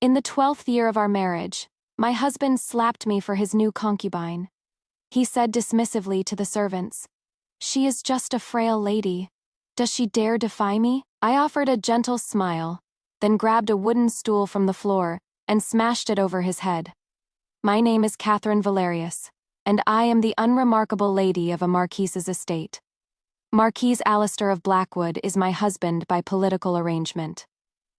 In the 12th year of our marriage, my husband slapped me for his new concubine. He said dismissively to the servants, "She is just a frail lady. Does she dare defy me?" I offered a gentle smile, then grabbed a wooden stool from the floor and smashed it over his head. "My name is Catherine Valerius, and I am the unremarkable lady of a marquise's estate. Marquise Alistair of Blackwood is my husband by political arrangement.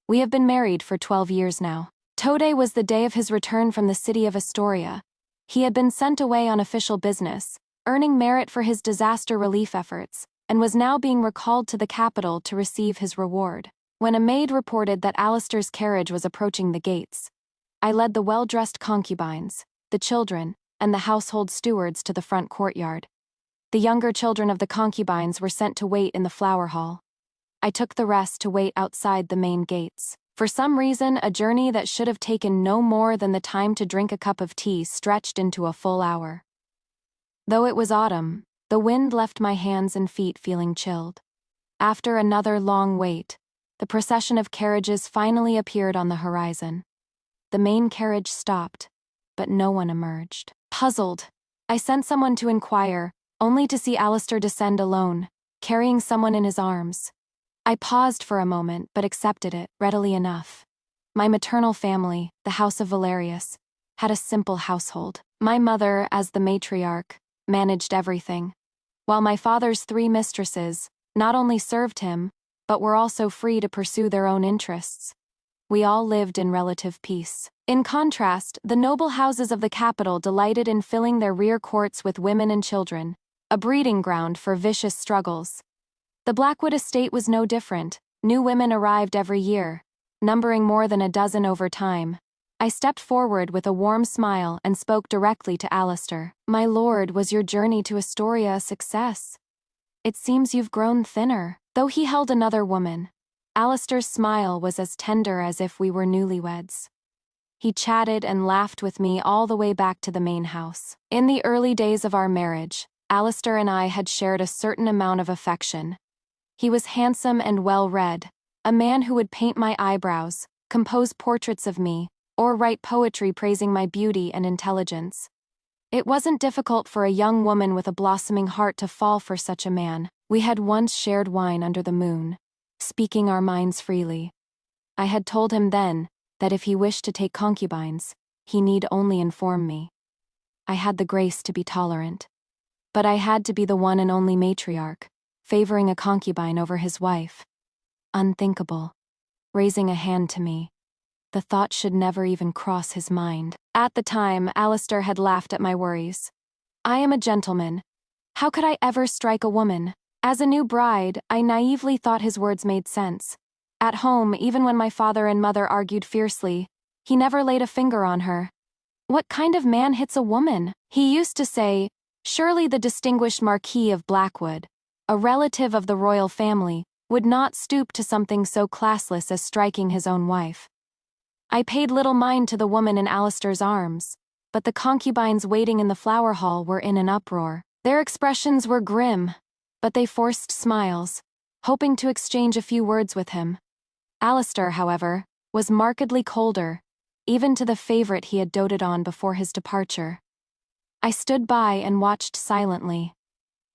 We have been married for 12 years now." Today was the day of his return from the city of Astoria. He had been sent away on official business, earning merit for his disaster relief efforts, and was now being recalled to the capital to receive his reward. When a maid reported that Alistair's carriage was approaching the gates, I led the well-dressed concubines, the children, and the household stewards to the front courtyard. The younger children of the concubines were sent to wait in the flower hall. I took the rest to wait outside the main gates. For some reason, a journey that should have taken no more than the time to drink a cup of tea stretched into a full hour. Though it was autumn, the wind left my hands and feet feeling chilled. After another long wait, the procession of carriages finally appeared on the horizon. The main carriage stopped, but no one emerged. Puzzled, I sent someone to inquire, only to see Alistair descend alone, carrying someone in his arms. I paused for a moment but accepted it readily enough. My maternal family, the House of Valerius, had a simple household. My mother, as the matriarch, managed everything, while my father's 3 mistresses not only served him, but were also free to pursue their own interests. We all lived in relative peace. In contrast, the noble houses of the capital delighted in filling their rear courts with women and children, a breeding ground for vicious struggles. The Blackwood estate was no different. New women arrived every year, numbering more than a dozen over time. I stepped forward with a warm smile and spoke directly to Alistair. "My lord, was your journey to Astoria a success? It seems you've grown thinner." Though he held another woman, Alistair's smile was as tender as if we were newlyweds. He chatted and laughed with me all the way back to the main house. In the early days of our marriage, Alistair and I had shared a certain amount of affection. He was handsome and well-read, a man who would paint my eyebrows, compose portraits of me, or write poetry praising my beauty and intelligence. It wasn't difficult for a young woman with a blossoming heart to fall for such a man. We had once shared wine under the moon, speaking our minds freely. I had told him then that if he wished to take concubines, he need only inform me. I had the grace to be tolerant. But I had to be the one and only matriarch, favoring a concubine over his wife. Unthinkable. Raising a hand to me. The thought should never even cross his mind. At the time, Alistair had laughed at my worries. "I am a gentleman. How could I ever strike a woman?" As a new bride, I naively thought his words made sense. At home, even when my father and mother argued fiercely, he never laid a finger on her. "What kind of man hits a woman?" he used to say. Surely the distinguished Marquis of Blackwood, a relative of the royal family, would not stoop to something so classless as striking his own wife. I paid little mind to the woman in Alistair's arms, but the concubines waiting in the flower hall were in an uproar. Their expressions were grim, but they forced smiles, hoping to exchange a few words with him. Alistair, however, was markedly colder, even to the favorite he had doted on before his departure. I stood by and watched silently.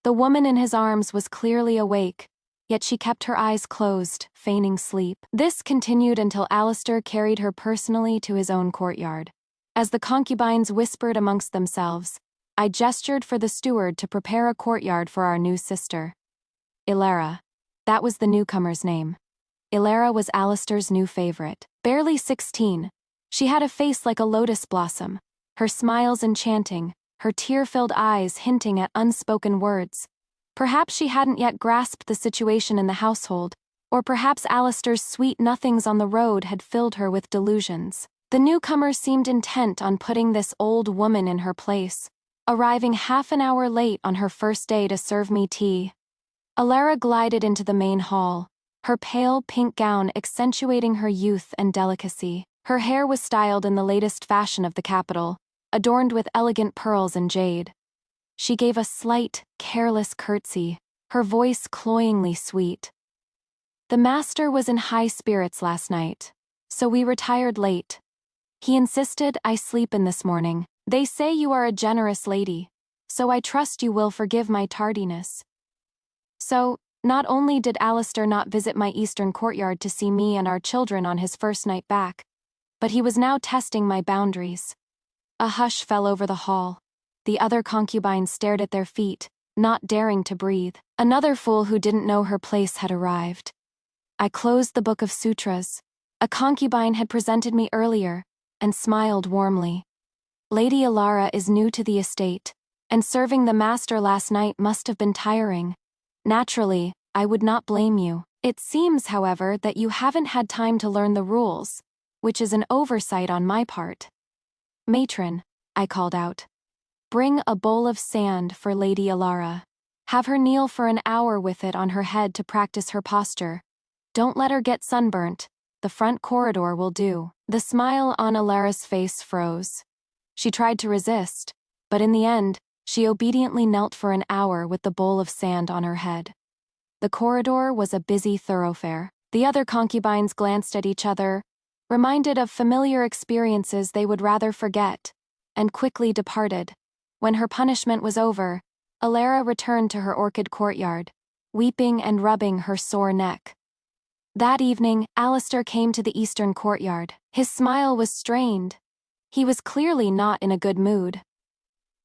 The woman in his arms was clearly awake, yet she kept her eyes closed, feigning sleep. This continued until Alistair carried her personally to his own courtyard. As the concubines whispered amongst themselves, I gestured for the steward to prepare a courtyard for our new sister. Ilara. That was the newcomer's name. Ilara was Alistair's new favorite. Barely 16, she had a face like a lotus blossom, her smiles enchanting, her tear-filled eyes hinting at unspoken words. Perhaps she hadn't yet grasped the situation in the household, or perhaps Alistair's sweet nothings on the road had filled her with delusions. The newcomer seemed intent on putting this old woman in her place, arriving half an hour late on her first day to serve me tea. Ilara glided into the main hall, her pale pink gown accentuating her youth and delicacy. Her hair was styled in the latest fashion of the capital, adorned with elegant pearls and jade. She gave a slight, careless curtsy, her voice cloyingly sweet. The master was in high spirits last night, so we retired late, He insisted I sleep in this morning. They say you are a generous lady, so I trust you will forgive my tardiness. So, not only did Alistair not visit my eastern courtyard to see me and our children on his first night back, but he was now testing my boundaries. A hush fell over the hall. The other concubines stared at their feet, not daring to breathe. Another fool who didn't know her place had arrived. I closed the book of sutras. A concubine had presented me earlier, and smiled warmly. Lady Alara is new to the estate, and serving the master last night must have been tiring. Naturally, I would not blame you. It seems, however, that you haven't had time to learn the rules, which is an oversight on my part. Matron, I called out. Bring a bowl of sand for Lady Alara. Have her kneel for an hour with it on her head to practice her posture. Don't let her get sunburnt. The front corridor will do. The smile on Alara's face froze. She tried to resist, but in the end, she obediently knelt for an hour with the bowl of sand on her head. The corridor was a busy thoroughfare. The other concubines glanced at each other, reminded of familiar experiences they would rather forget, and quickly departed. When her punishment was over, Alara returned to her orchid courtyard, weeping and rubbing her sore neck. That evening, Alistair came to the eastern courtyard. His smile was strained. He was clearly not in a good mood.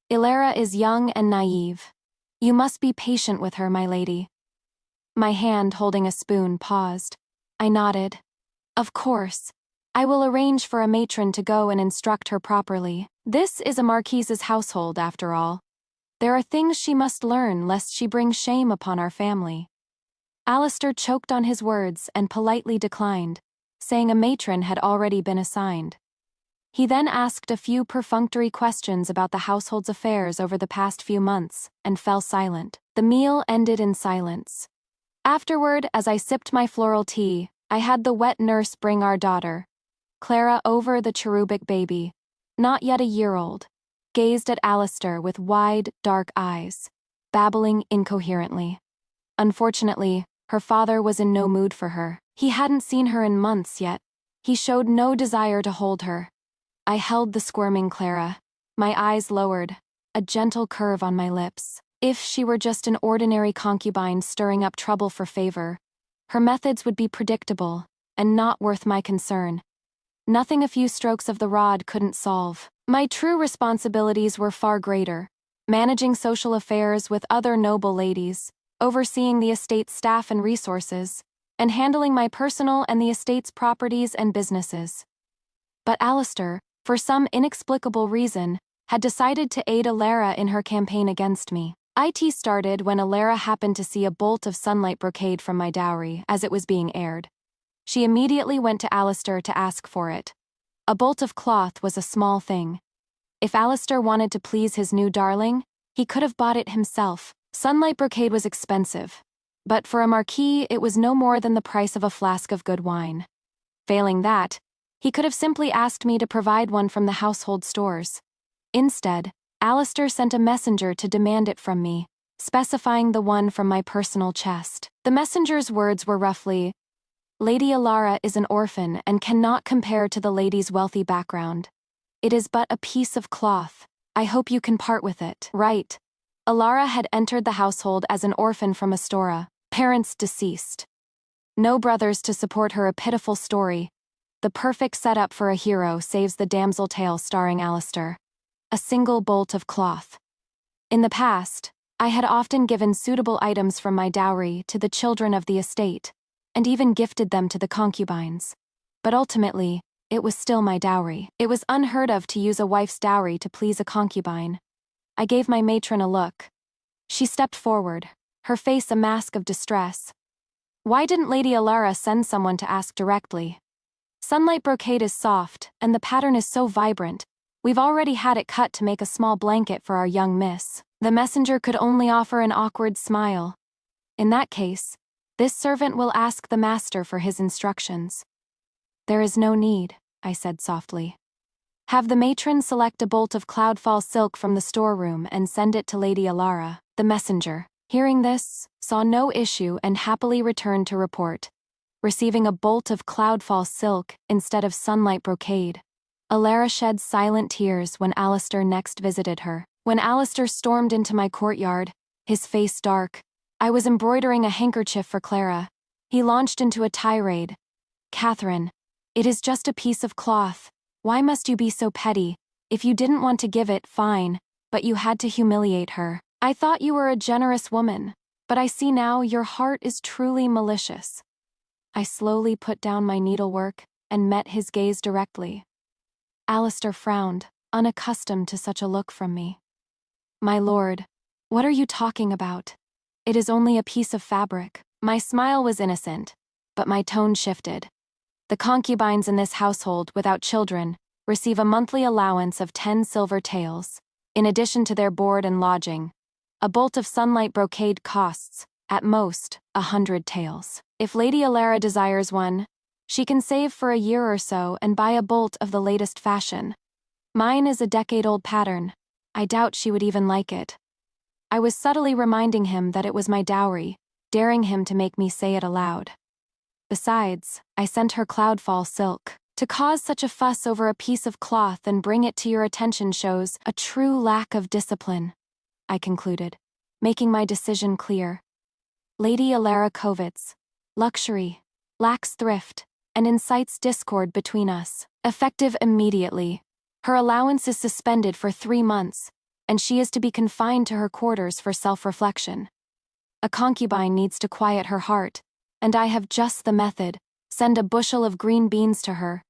Alara is young and naive. You must be patient with her, my lady. My hand holding a spoon paused. I nodded. Of course. I will arrange for a matron to go and instruct her properly. This is a marquise's household, after all. There are things she must learn lest she bring shame upon our family. Alistair choked on his words and politely declined, saying a matron had already been assigned. He then asked a few perfunctory questions about the household's affairs over the past few months, and fell silent. The meal ended in silence. Afterward, as I sipped my floral tea, I had the wet nurse bring our daughter, Clara, over. The cherubic baby, not yet a year old, gazed at Alistair with wide, dark eyes, babbling incoherently. Unfortunately, her father was in no mood for her. He hadn't seen her in months yet. He showed no desire to hold her. I held the squirming Clara, my eyes lowered, a gentle curve on my lips. If she were just an ordinary concubine stirring up trouble for favor, her methods would be predictable, and not worth my concern. Nothing a few strokes of the rod couldn't solve. My true responsibilities were far greater, managing social affairs with other noble ladies, overseeing the estate's staff and resources, and handling my personal and the estate's properties and businesses. But Alistair, for some inexplicable reason, had decided to aid Alara in her campaign against me. It started when Alara happened to see a bolt of sunlight brocade from my dowry as it was being aired. She immediately went to Alistair to ask for it. A bolt of cloth was a small thing. If Alistair wanted to please his new darling, he could have bought it himself. Sunlight brocade was expensive, but for a marquis it was no more than the price of a flask of good wine. Failing that, he could have simply asked me to provide one from the household stores. Instead, Alistair sent a messenger to demand it from me, specifying the one from my personal chest. The messenger's words were roughly, Lady Alara is an orphan and cannot compare to the lady's wealthy background. It is but a piece of cloth. I hope you can part with it. Right. Alara had entered the household as an orphan from Astora, parents deceased. No brothers to support her, a pitiful story. The perfect setup for a hero saves the damsel tale starring Alistair. A single bolt of cloth. In the past, I had often given suitable items from my dowry to the children of the estate, and even gifted them to the concubines. But ultimately, it was still my dowry. It was unheard of to use a wife's dowry to please a concubine. I gave my matron a look. She stepped forward, her face a mask of distress. Why didn't Lady Alara send someone to ask directly? Sunlight brocade is soft, and the pattern is so vibrant. We've already had it cut to make a small blanket for our young miss. The messenger could only offer an awkward smile. In that case, this servant will ask the master for his instructions. There is no need, I said softly. Have the matron select a bolt of cloudfall silk from the storeroom and send it to Lady Alara. The messenger, hearing this, saw no issue and happily returned to report, receiving a bolt of cloudfall silk instead of sunlight brocade. Alara shed silent tears when Alistair next visited her. When Alistair stormed into my courtyard, his face dark, I was embroidering a handkerchief for Clara. He launched into a tirade. "Catherine, it is just a piece of cloth. Why must you be so petty? If you didn't want to give it, fine, but you had to humiliate her. I thought you were a generous woman, but I see now your heart is truly malicious." I slowly put down my needlework and met his gaze directly. Alistair frowned, unaccustomed to such a look from me. "My lord, what are you talking about? It is only a piece of fabric." My smile was innocent, but my tone shifted. "The concubines in this household, without children, receive a monthly allowance of 10 silver taels, in addition to their board and lodging. A bolt of sunlight brocade costs, at most, 100 taels. If Lady Alara desires one, she can save for a year or so and buy a bolt of the latest fashion. Mine is a decade-old pattern. I doubt she would even like it." I was subtly reminding him that it was my dowry, daring him to make me say it aloud. "Besides, I sent her cloudfall silk. To cause such a fuss over a piece of cloth and bring it to your attention shows a true lack of discipline," I concluded, making my decision clear. Lady Alara covets luxury, lacks thrift, and incites discord between us. Effective immediately, her allowance is suspended for 3 months, and she is to be confined to her quarters for self-reflection. A concubine needs to quiet her heart, and I have just the method. Send a bushel of green beans to her.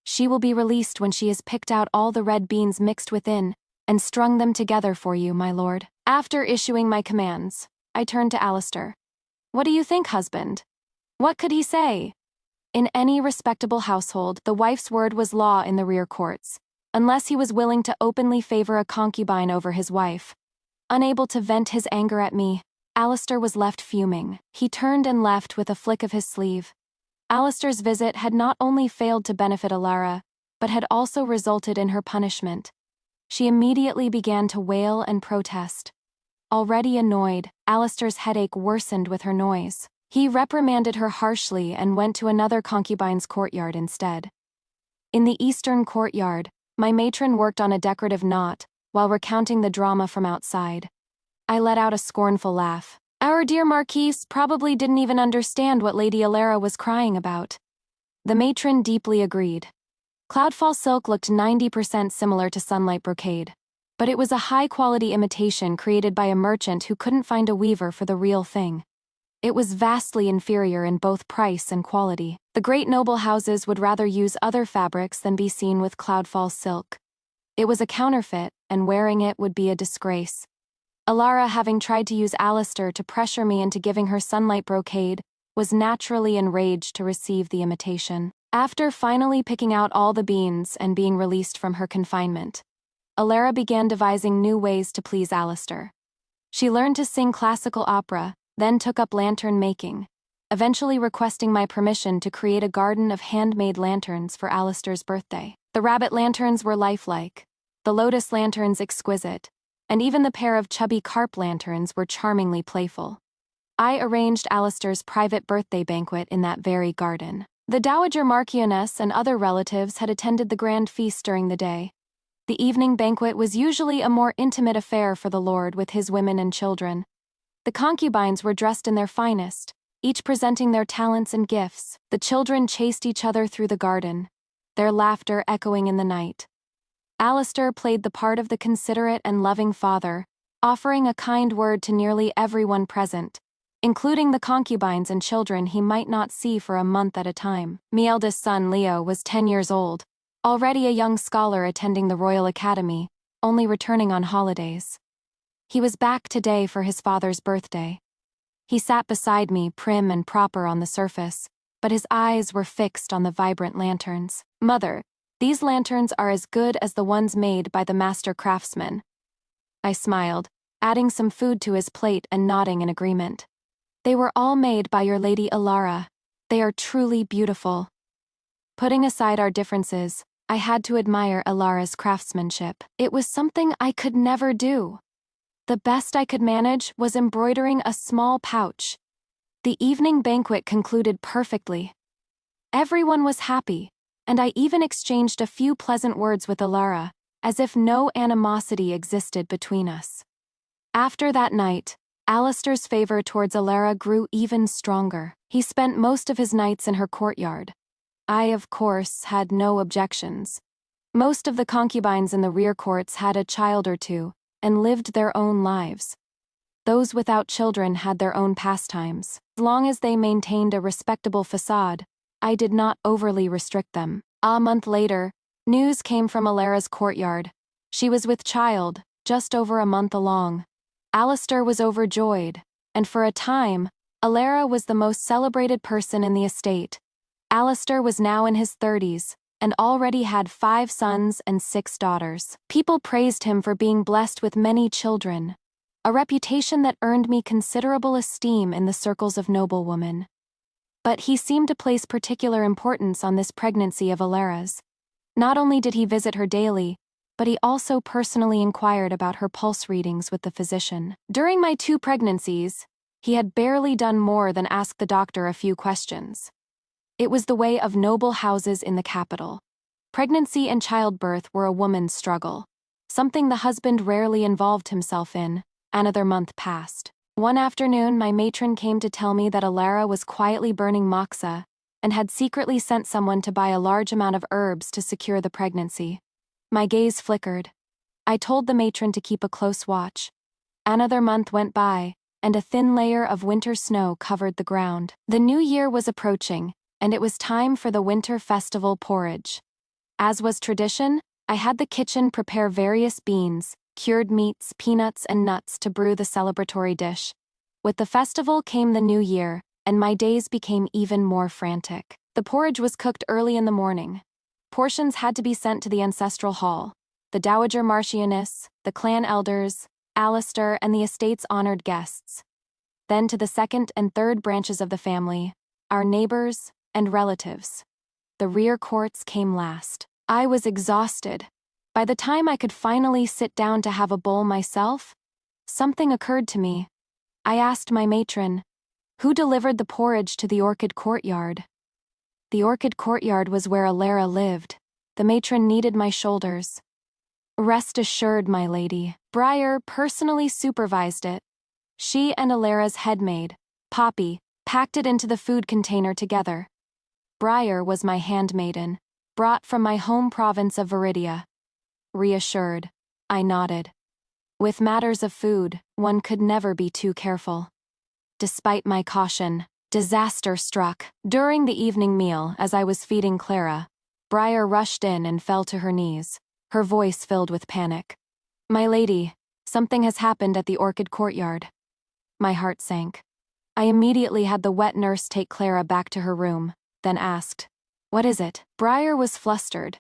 She will be released when she has picked out all the red beans mixed within, and strung them together for you, my lord." After issuing my commands, I turned to Alistair. "What do you think, husband?" What could he say? In any respectable household, the wife's word was law in the rear courts, unless he was willing to openly favor a concubine over his wife. Unable to vent his anger at me, Alistair was left fuming. He turned and left with a flick of his sleeve. Alistair's visit had not only failed to benefit Alara, but had also resulted in her punishment. She immediately began to wail and protest. Already annoyed, Alistair's headache worsened with her noise. He reprimanded her harshly and went to another concubine's courtyard instead. In the eastern courtyard, my matron worked on a decorative knot, while recounting the drama from outside. I let out a scornful laugh. Our dear Marquise probably didn't even understand what Lady Alara was crying about. The matron deeply agreed. Cloudfall silk looked 90% similar to sunlight brocade, but it was a high-quality imitation created by a merchant who couldn't find a weaver for the real thing. It was vastly inferior in both price and quality. The great noble houses would rather use other fabrics than be seen with Cloudfall silk. It was a counterfeit, and wearing it would be a disgrace. Alara, having tried to use Alistair to pressure me into giving her sunlight brocade, was naturally enraged to receive the imitation. After finally picking out all the beans and being released from her confinement, Alara began devising new ways to please Alistair. She learned to sing classical opera, then took up lantern making, eventually requesting my permission to create a garden of handmade lanterns for Alistair's birthday. The rabbit lanterns were lifelike, the lotus lanterns exquisite, and even the pair of chubby carp lanterns were charmingly playful. I arranged Alistair's private birthday banquet in that very garden. The Dowager Marchioness and other relatives had attended the grand feast during the day. The evening banquet was usually a more intimate affair for the lord with his women and children. The concubines were dressed in their finest, each presenting their talents and gifts. The children chased each other through the garden, their laughter echoing in the night. Alistair played the part of the considerate and loving father, offering a kind word to nearly everyone present, including the concubines and children he might not see for a month at a time. My eldest son, Leo, was 10 years old, already a young scholar attending the Royal Academy, only returning on holidays. He was back today for his father's birthday. He sat beside me, prim and proper on the surface, but his eyes were fixed on the vibrant lanterns. "Mother, these lanterns are as good as the ones made by the master craftsman." I smiled, adding some food to his plate and nodding in agreement. "They were all made by your Lady Alara. They are truly beautiful." Putting aside our differences, I had to admire Alara's craftsmanship. It was something I could never do. The best I could manage was embroidering a small pouch. The evening banquet concluded perfectly. Everyone was happy, and I even exchanged a few pleasant words with Alara, as if no animosity existed between us. After that night, Alistair's favor towards Alara grew even stronger. He spent most of his nights in her courtyard. I, of course, had no objections. Most of the concubines in the rear courts had a child or two, and lived their own lives. Those without children had their own pastimes. As long as they maintained a respectable facade, I did not overly restrict them. A month later, news came from Alara's courtyard. She was with child, just over a month along. Alistair was overjoyed, and for a time, Alara was the most celebrated person in the estate. Alistair was now in his 30s, and already had 5 sons and 6 daughters. People praised him for being blessed with many children, a reputation that earned me considerable esteem in the circles of noblewomen. But he seemed to place particular importance on this pregnancy of Alara's. Not only did he visit her daily, but he also personally inquired about her pulse readings with the physician. During my 2 pregnancies, he had barely done more than ask the doctor a few questions. It was the way of noble houses in the capital. Pregnancy and childbirth were a woman's struggle, something the husband rarely involved himself in. Another month passed. One afternoon, my matron came to tell me that Alara was quietly burning moxa and had secretly sent someone to buy a large amount of herbs to secure the pregnancy. My gaze flickered. I told the matron to keep a close watch. Another month went by, and a thin layer of winter snow covered the ground. The new year was approaching, and it was time for the winter festival porridge. As was tradition, I had the kitchen prepare various beans, cured meats, peanuts, and nuts to brew the celebratory dish. With the festival came the new year, and my days became even more frantic. The porridge was cooked early in the morning. Portions had to be sent to the ancestral hall. The Dowager Marchioness, the clan elders, Alistair, and the estate's honored guests. Then to the second and third branches of the family, our neighbors, and relatives. The rear courts came last. I was exhausted. By the time I could finally sit down to have a bowl myself, something occurred to me. I asked my matron, who delivered the porridge to the orchid courtyard? The orchid courtyard was where Alara lived. The matron kneaded my shoulders. Rest assured, my lady. Briar personally supervised it. She and Alara's headmaid, Poppy, packed it into the food container together. Briar was my handmaiden, brought from my home province of Viridia. Reassured, I nodded. With matters of food, one could never be too careful. Despite my caution, disaster struck. During the evening meal, as I was feeding Clara, Briar rushed in and fell to her knees, her voice filled with panic. My lady, something has happened at the orchid courtyard. My heart sank. I immediately had the wet nurse take Clara back to her room, then asked, what is it? Briar was flustered.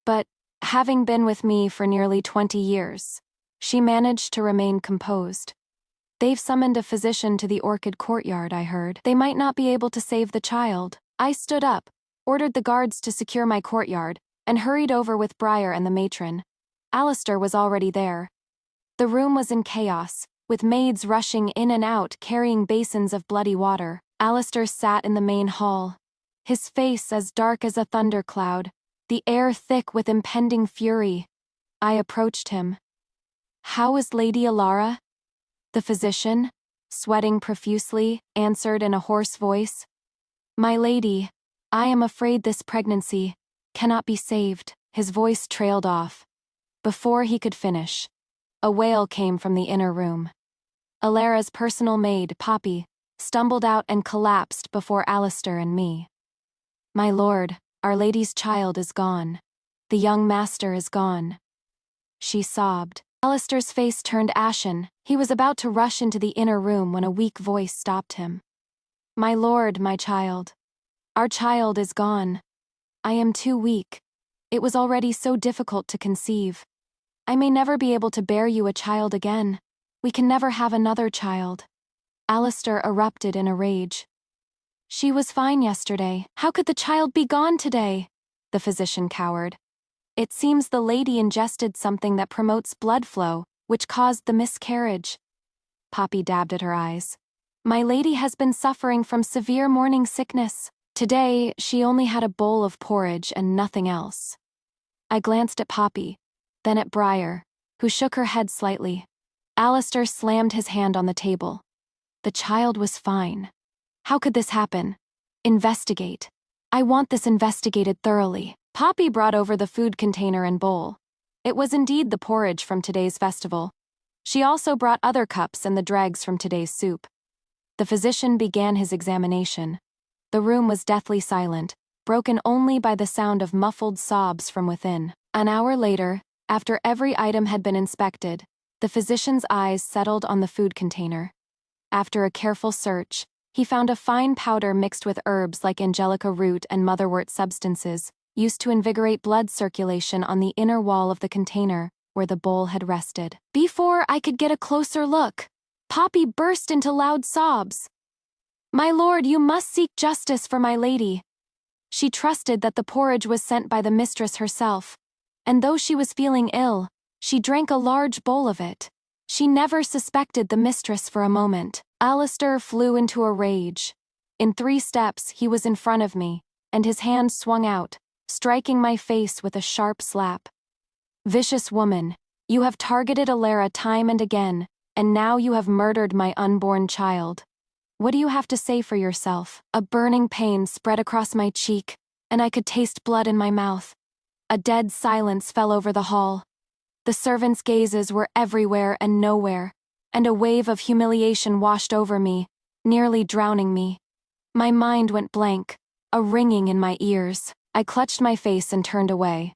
But, having been with me for nearly 20 years, she managed to remain composed. They've summoned a physician to the orchid courtyard, I heard. They might not be able to save the child. I stood up, ordered the guards to secure my courtyard, and hurried over with Briar and the matron. Alistair was already there. The room was in chaos, with maids rushing in and out carrying basins of bloody water. Alistair sat in the main hall, his face as dark as a thundercloud, the air thick with impending fury. I approached him. How is Lady Alara? The physician, sweating profusely, answered in a hoarse voice. My lady, I am afraid this pregnancy cannot be saved. His voice trailed off. Before he could finish, a wail came from the inner room. Alara's personal maid, Poppy, stumbled out and collapsed before Alistair and me. My lord, Our Lady's child is gone. The young master is gone. She sobbed. Alistair's face turned ashen. He was about to rush into the inner room when a weak voice stopped him. My lord, my child. Our child is gone. I am too weak. It was already so difficult to conceive. I may never be able to bear you a child again. We can never have another child. Alistair erupted in a rage. She was fine yesterday. How could the child be gone today? The physician cowered. It seems the lady ingested something that promotes blood flow, which caused the miscarriage. Poppy dabbed at her eyes. My lady has been suffering from severe morning sickness. Today, she only had a bowl of porridge and nothing else. I glanced at Poppy, then at Briar, who shook her head slightly. Alistair slammed his hand on the table. The child was fine. How could this happen? Investigate. I want this investigated thoroughly. Poppy brought over the food container and bowl. It was indeed the porridge from today's festival. She also brought other cups and the dregs from today's soup. The physician began his examination. The room was deathly silent, broken only by the sound of muffled sobs from within. An hour later, after every item had been inspected, the physician's eyes settled on the food container. After a careful search, he found a fine powder mixed with herbs like angelica root and motherwort substances, used to invigorate blood circulation on the inner wall of the container, where the bowl had rested. Before I could get a closer look, Poppy burst into loud sobs. "My lord, you must seek justice for my lady." She trusted that the porridge was sent by the mistress herself, and though she was feeling ill, she drank a large bowl of it. She never suspected the mistress for a moment. Alistair flew into a rage. In 3 steps, he was in front of me, and his hand swung out, striking my face with a sharp slap. "Vicious woman, you have targeted Alara time and again, and now you have murdered my unborn child. What do you have to say for yourself?" A burning pain spread across my cheek, and I could taste blood in my mouth. A dead silence fell over the hall. The servants' gazes were everywhere and nowhere, and a wave of humiliation washed over me, nearly drowning me. My mind went blank, a ringing in my ears. I clutched my face and turned away.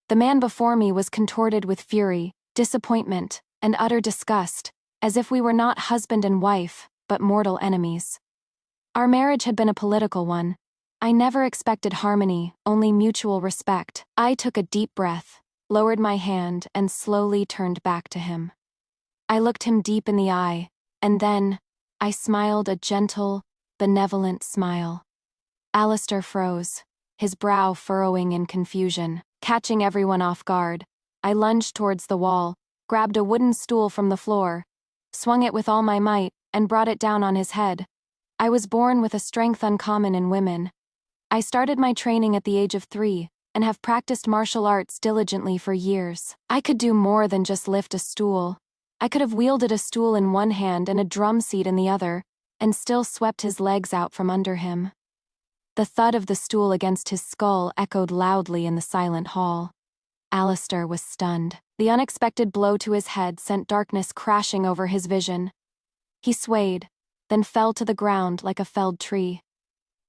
The man before me was contorted with fury, disappointment, and utter disgust, as if we were not husband and wife, but mortal enemies. Our marriage had been a political one. I never expected harmony, only mutual respect. I took a deep breath, lowered my hand, and slowly turned back to him. I looked him deep in the eye, and then I smiled a gentle, benevolent smile. Alistair froze, his brow furrowing in confusion. Catching everyone off guard, I lunged towards the wall, grabbed a wooden stool from the floor, swung it with all my might, and brought it down on his head. I was born with a strength uncommon in women. I started my training at the age of 3, and have practiced martial arts diligently for years. I could do more than just lift a stool. I could have wielded a stool in one hand and a drum seat in the other, and still swept his legs out from under him. The thud of the stool against his skull echoed loudly in the silent hall. Alistair was stunned. The unexpected blow to his head sent darkness crashing over his vision. He swayed, then fell to the ground like a felled tree.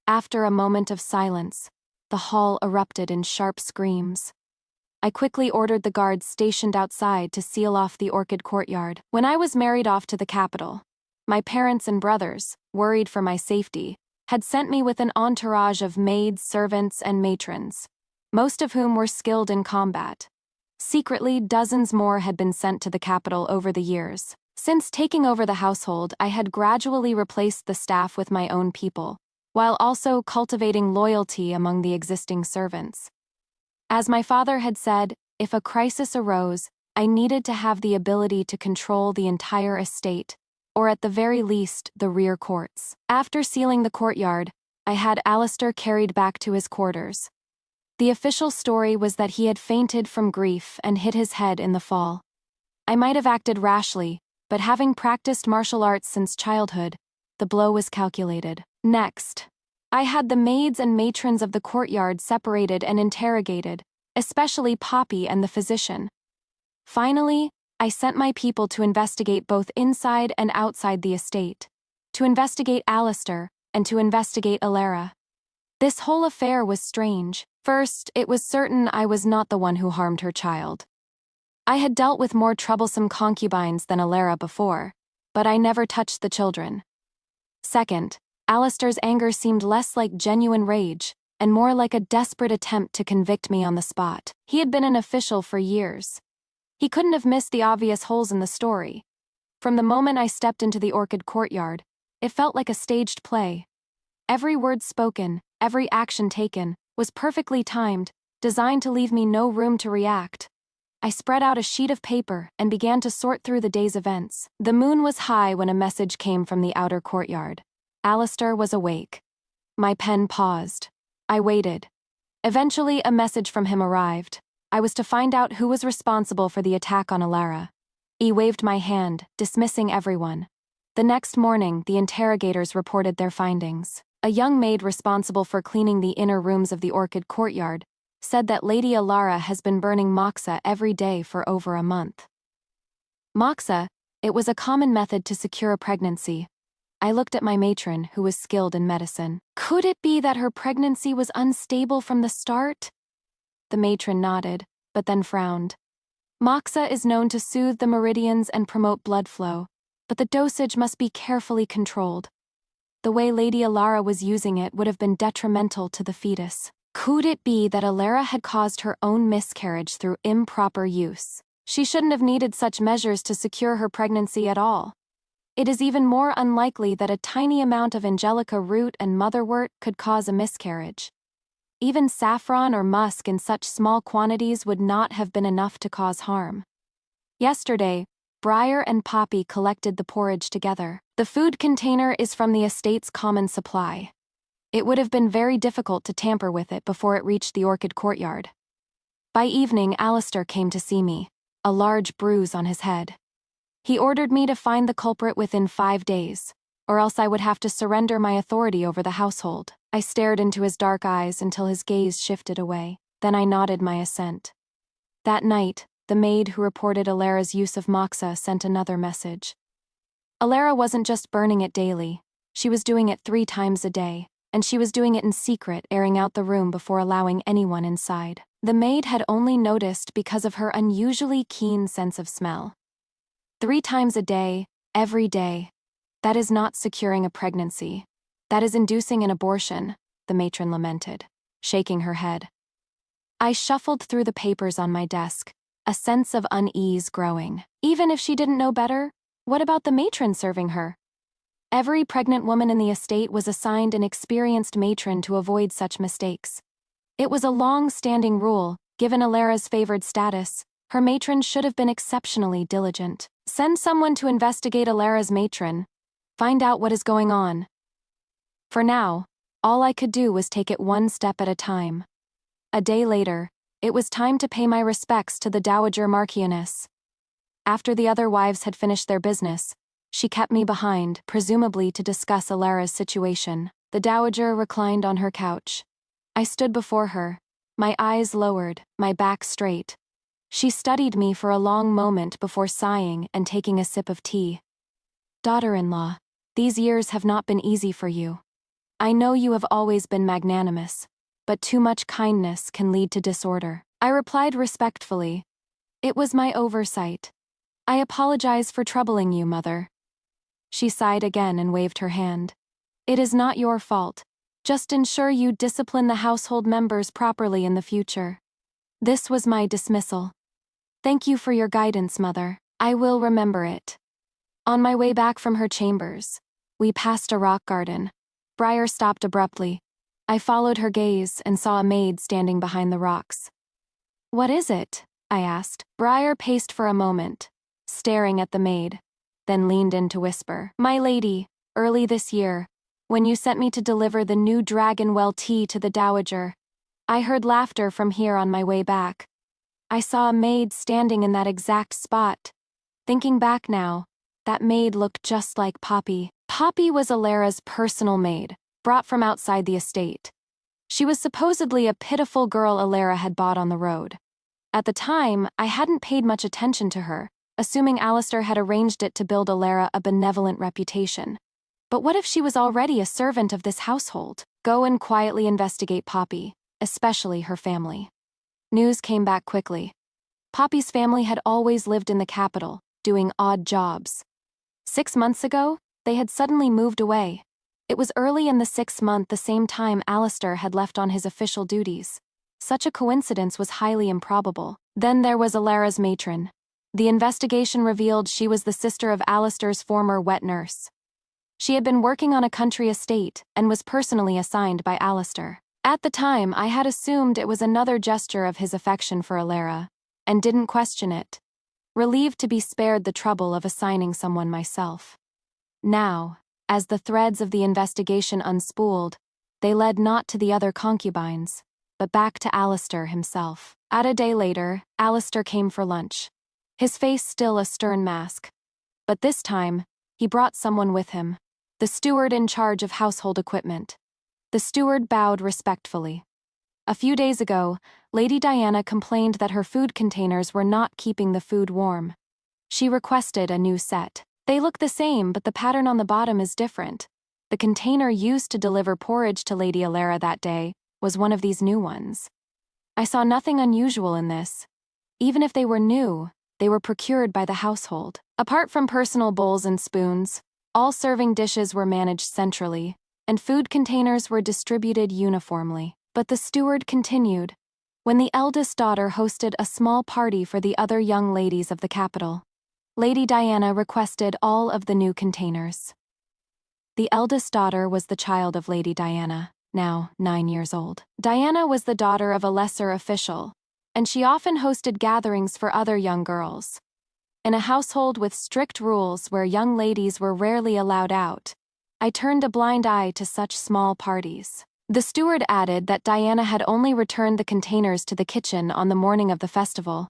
After a moment of silence, the hall erupted in sharp screams. I quickly ordered the guards stationed outside to seal off the orchid courtyard. When I was married off to the capital, my parents and brothers, worried for my safety, had sent me with an entourage of maids, servants, and matrons, most of whom were skilled in combat. Secretly, dozens more had been sent to the capital over the years. Since taking over the household, I had gradually replaced the staff with my own people, while also cultivating loyalty among the existing servants. As my father had said, if a crisis arose, I needed to have the ability to control the entire estate, or at the very least, the rear courts. After sealing the courtyard, I had Alistair carried back to his quarters. The official story was that he had fainted from grief and hit his head in the fall. I might have acted rashly, but having practiced martial arts since childhood, the blow was calculated. Next, I had the maids and matrons of the courtyard separated and interrogated, especially Poppy and the physician. Finally, I sent my people to investigate both inside and outside the estate, to investigate Alistair, and to investigate Alara. This whole affair was strange. First, it was certain I was not the one who harmed her child. I had dealt with more troublesome concubines than Alara before, but I never touched the children. Second, Alistair's anger seemed less like genuine rage, and more like a desperate attempt to convict me on the spot. He had been an official for years. He couldn't have missed the obvious holes in the story. From the moment I stepped into the orchid courtyard, it felt like a staged play. Every word spoken, every action taken, was perfectly timed, designed to leave me no room to react. I spread out a sheet of paper and began to sort through the day's events. The moon was high when a message came from the outer courtyard. Alistair was awake. My pen paused. I waited. Eventually, a message from him arrived. I was to find out who was responsible for the attack on Alara. He waved my hand, dismissing everyone. The next morning, the interrogators reported their findings. A young maid responsible for cleaning the inner rooms of the orchid courtyard said that Lady Alara has been burning moxa every day for over a month. Moxa, it was a common method to secure a pregnancy. I looked at my matron, who was skilled in medicine. Could it be that her pregnancy was unstable from the start? The matron nodded, but then frowned. Moxa is known to soothe the meridians and promote blood flow, but the dosage must be carefully controlled. The way Lady Alara was using it would have been detrimental to the fetus. Could it be that Alara had caused her own miscarriage through improper use? She shouldn't have needed such measures to secure her pregnancy at all. It is even more unlikely that a tiny amount of angelica root and motherwort could cause a miscarriage. Even saffron or musk in such small quantities would not have been enough to cause harm. Yesterday, Briar and Poppy collected the porridge together. The food container is from the estate's common supply. It would have been very difficult to tamper with it before it reached the orchid courtyard. By evening, Alistair came to see me, a large bruise on his head. He ordered me to find the culprit within 5 days, or else I would have to surrender my authority over the household. I stared into his dark eyes until his gaze shifted away. Then I nodded my assent. That night, the maid who reported Alara's use of moxa sent another message. Alara wasn't just burning it daily. She was doing it 3 times a day, and she was doing it in secret, airing out the room before allowing anyone inside. The maid had only noticed because of her unusually keen sense of smell. 3 times a day, every day. That is not securing a pregnancy. That is inducing an abortion, the matron lamented, shaking her head. I shuffled through the papers on my desk, a sense of unease growing. Even if she didn't know better, what about the matron serving her? Every pregnant woman in the estate was assigned an experienced matron to avoid such mistakes. It was a long-standing rule. Given Alara's favored status, her matron should have been exceptionally diligent. Send someone to investigate Alara's matron. Find out what is going on. For now, all I could do was take it one step at a time. A day later, it was time to pay my respects to the Dowager Marchioness. After the other wives had finished their business, she kept me behind, presumably to discuss Alara's situation. The Dowager reclined on her couch. I stood before her, my eyes lowered, my back straight. She studied me for a long moment before sighing and taking a sip of tea. Daughter-in-law, these years have not been easy for you. I know you have always been magnanimous, but too much kindness can lead to disorder. I replied respectfully. It was my oversight. I apologize for troubling you, mother. She sighed again and waved her hand. It is not your fault. Just ensure you discipline the household members properly in the future. This was my dismissal. Thank you for your guidance, mother. I will remember it. On my way back from her chambers, we passed a rock garden. Briar stopped abruptly. I followed her gaze and saw a maid standing behind the rocks. What is it? I asked. Briar paced for a moment, staring at the maid, then leaned in to whisper. My lady, early this year, when you sent me to deliver the new Dragonwell tea to the Dowager, I heard laughter from here on my way back. I saw a maid standing in that exact spot. Thinking back now, that maid looked just like Poppy. Poppy was Alara's personal maid, brought from outside the estate. She was supposedly a pitiful girl Alara had bought on the road. At the time, I hadn't paid much attention to her, assuming Alistair had arranged it to build Alara a benevolent reputation. But what if she was already a servant of this household? Go and quietly investigate Poppy, especially her family. News came back quickly. Poppy's family had always lived in the capital, doing odd jobs. 6 months ago, they had suddenly moved away. It was early in the 6th month, the same time Alistair had left on his official duties. Such a coincidence was highly improbable. Then there was Alara's matron. The investigation revealed she was the sister of Alistair's former wet nurse. She had been working on a country estate and was personally assigned by Alistair. At the time, I had assumed it was another gesture of his affection for Alara, and didn't question it, relieved to be spared the trouble of assigning someone myself. Now, as the threads of the investigation unspooled, They led not to the other concubines, but back to Alistair himself. A day later, Alistair came for lunch. His face still a stern mask. But this time, he brought someone with him, the steward in charge of household equipment. The steward bowed respectfully. A few days ago, Lady Diana complained that her food containers were not keeping the food warm. She requested a new set. They look the same, but the pattern on the bottom is different. The container used to deliver porridge to Lady Alara that day was one of these new ones. I saw nothing unusual in this. Even if they were new, they were procured by the household. Apart from personal bowls and spoons, all serving dishes were managed centrally, and food containers were distributed uniformly. But the steward continued. When the eldest daughter hosted a small party for the other young ladies of the capital, Lady Diana requested all of the new containers. The eldest daughter was the child of Lady Diana, now 9 years old. Diana was the daughter of a lesser official, and she often hosted gatherings for other young girls. In a household with strict rules where young ladies were rarely allowed out, I turned a blind eye to such small parties. The steward added that Diana had only returned the containers to the kitchen on the morning of the festival.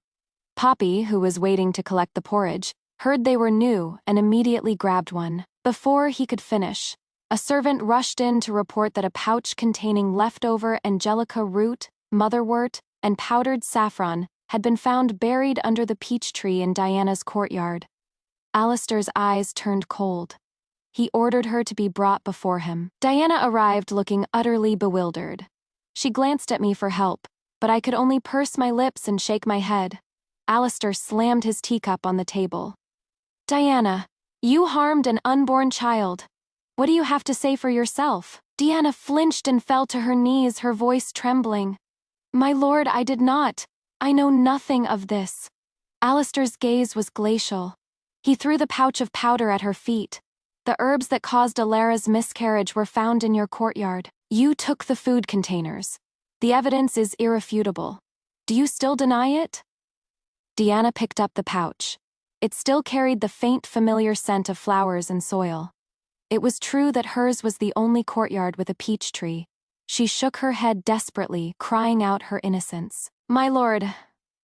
Poppy, who was waiting to collect the porridge, heard they were new and immediately grabbed one. Before he could finish, a servant rushed in to report that a pouch containing leftover angelica root, motherwort, and powdered saffron had been found buried under the peach tree in Diana's courtyard. Alistair's eyes turned cold. He ordered her to be brought before him. Diana arrived looking utterly bewildered. She glanced at me for help, but I could only purse my lips and shake my head. Alistair slammed his teacup on the table. "Diana, you harmed an unborn child. What do you have to say for yourself?" Diana flinched and fell to her knees, her voice trembling. "My lord, I did not. I know nothing of this." Alistair's gaze was glacial. He threw the pouch of powder at her feet. "The herbs that caused Alara's miscarriage were found in your courtyard. You took the food containers. The evidence is irrefutable. Do you still deny it?" Diana picked up the pouch. It still carried the faint, familiar scent of flowers and soil. It was true that hers was the only courtyard with a peach tree. She shook her head desperately, crying out her innocence. "My lord,